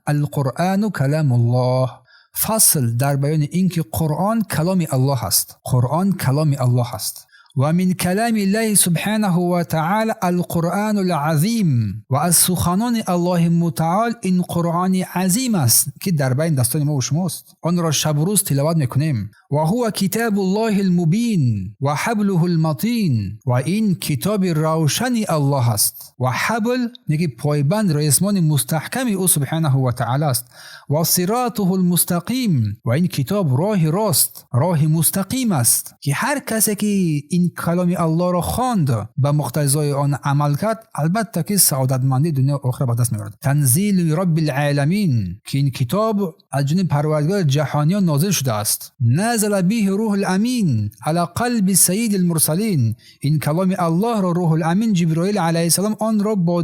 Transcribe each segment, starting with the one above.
القرآن کلام الله. فصل در بیان اینکه قرآن کلام الله است. قرآن کلام الله است. و من کلام الله سبحانه و تعالی القرآن العظیم. و از سخنان الله متعال این قرآن عظیم است که در بین دستان ما و شماست. آن را شب و روز تلاوت میکنیم. و هو کتاب الله المبین و حبله المتین. و این کتاب روشن الله است. و حبل نگی پایبند رئیسمان مستحکم او سبحانه و تعالی است. و صراطه المستقیم. و این کتاب راه راست، راه مستقیم است که هر کسی که این کلام الله را خواند به مقتضای آن عمل کرد البته که سعادتمندی دنیا و آخرت به دست می‌آورد. تنزیل رب العالمین که این کتاب از جانب پروردگار جهانیان نازل شده است. نزل به روح الامین علی قلب سید المرسلین. این کلام الله را روح الامین جبرائیل علیه السلام آن را با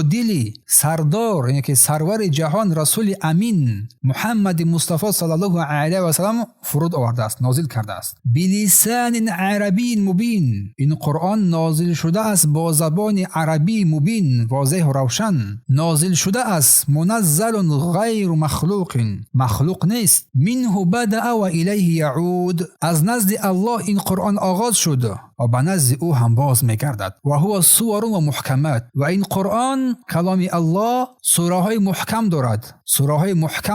دلی سردار، یعنی که سرور جهان رسول امین محمد مصطفی صلی الله علیه و سلم فرود آورده است، نازل کرده است. بلسان عربی مبین. این قرآن نازل شده است با زبان عربی مبین، واضح و روشن. نازل شده است منزل غیر مخلوق نیست. منه بدأ و الیه یعود. از نزد الله این قرآن آغاز شده و به نزد او هم باز میگردد. و هو سور و محکمات. و این قرآن کلام الله سوره های محکم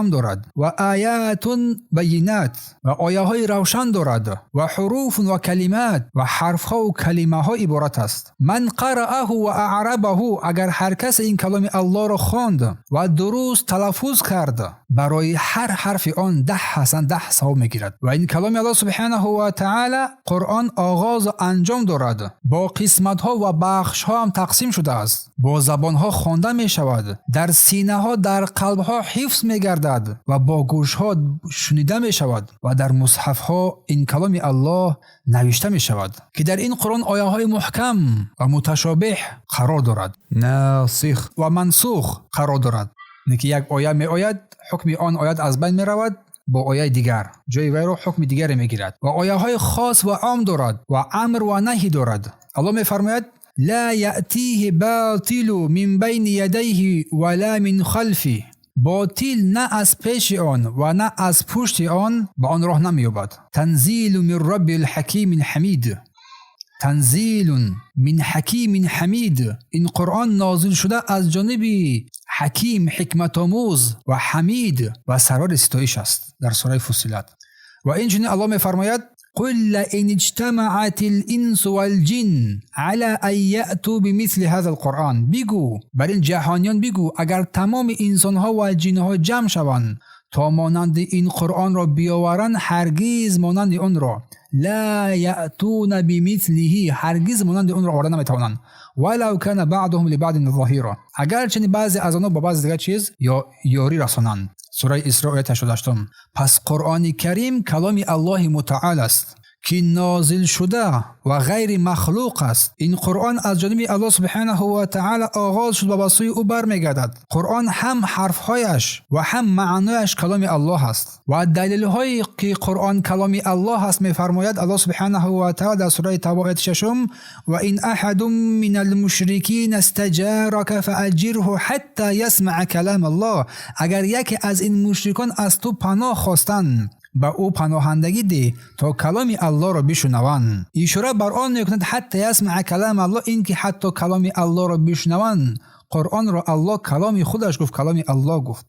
دارد و آیات بینات و آیه های روشن دارد و حروف و کلمات و حرف ها و کلمه ها عبارت است. من قرأه و اعربه. اگر هر کس این کلام الله را خواند و درست تلفظ کرد برای هر حرف آن 10 حسن 10 ثواب میگیرد. و این کلام الله سبحانه و تعالی قرآن آغاز و انجام دارد. با قسمت ها و بخش ها هم تقسیم شده است. با زبان ها خوانده می شود. در سینه ها در قلب ها حفظ می گردد و با گوش ها شنیده می شود و در مصحف ها این کلام الله نوشته می شود که در این قرآن آیه های محکم و متشابه قرار دارد. ناسخ و منسوخ قرار دارد. اینکه یک آیه می آید حکم آن آیت از بین می رود با آیه دیگر، جای وی را حکم دیگر می گیرد. و آیه های خاص و عام دارد و امر و نهی دارد. الله می فرماید لا یأتیه باطل من بین یدیه ولا من خلفه. باطل نه از پیش آن و نه از پشت آن به آن راه نمی‌یابد. تنزیل من رب الحکیم حمید. تنزیل من حکیم حمید. این قرآن نازل شده از جانب حکیم، حکمت آموز و حمید و سرور ستایش است در سوره فصلت. و اینجوری الله می‌فرماید قل ان اجتمعت الانس والجن على ان یأتوا بمثل هذا القرآن. بگو بر این جهانیان بگو اگر تمام انسان ها و جن ها جمع شوند تا مانند این قرآن را بیاورند هرگز مانند آن را لا یأتون بمثله. هرگز مانند آن را آورده نمیتوانند. ولو کان بعضهم لبعض ظهیرا. اگر چنین بعضی از آنها با بعض دیگر چیز یا یاری رسانند. سوره اسراء 88. پس قرآن کریم کلام الله متعال است که نازل شده و غیر مخلوق است. این قرآن از جانب الله سبحانه و تعالی آغاز شد و به سوی او برمیگردد. قرآن هم حرفهایش و هم معنایش کلام الله است. و دلیل هایی که قرآن کلام الله است میفرماید الله سبحانه و تعالی در سوره توبه 6 و این احد من المشرکین استجارک فاجره حتی یسمع کلام الله. اگر یکی از این مشرکان از تو پناه خواستند با او پناهندگی ده تا کلام الله را بشنوند. اشاره بر آن میکند حتی یسمع کلام الله، این که حتی کلام الله را بشنوند. قرآن را الله کلام خودش گفت، کلام الله گفت.